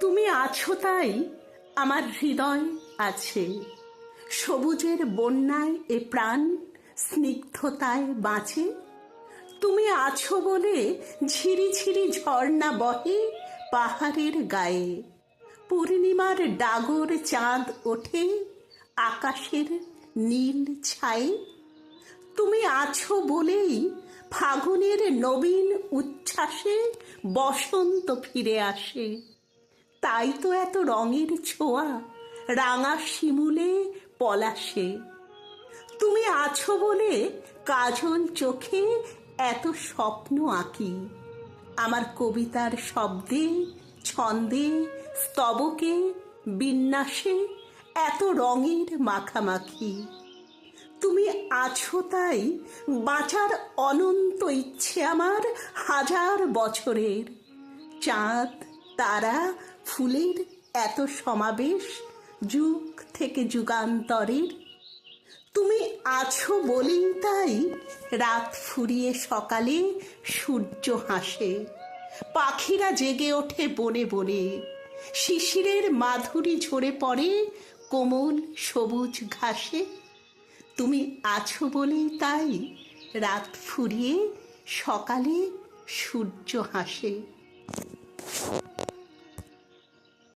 তুমি আছো তাই আমার হৃদয় আছে, সবুজের বন্যায় এ প্রাণ স্নিগ্ধতায় বাঁচে। তুমি আছো বলে ঝিরি ঝিরি ঝর্ণা বহে পাহাড়ের গায়ে, পূর্ণিমার ডাগর চাঁদ ওঠে আকাশের নীল ছায়ে। তুমি আছো বলেই ফাগুনের নবীন উচ্ছ্বাসে বসন্ত ফিরে আসে। তাই তো এত রঙের ছোঁয়া রাঙা শিমুলে পলাশে। তুমি আছো বলে কাজল চোখে এত স্বপ্ন আঁকি, আমার কবিতার শব্দে ছন্দে স্তবকে বিন্যাসে এত রঙের মাখামাখি। তুমি আছো তাই বাঁচার অনন্ত ইচ্ছে আমার হাজার বছরের। চাঁদ তারা ফুলের এত সমাবেশ যুগ থেকে যুগান্তরের। তুমি আছো বলেই তাই রাত ফুরিয়ে সকালে সূর্য হাসে, পাখিরা জেগে ওঠে বনে বনে, শিশিরের মাধুরী ঝরে পড়ে কোমল সবুজ ঘাসে। তুমি আছো বলেই তাই রাত ফুরিয়ে সকালে সূর্য হাসে।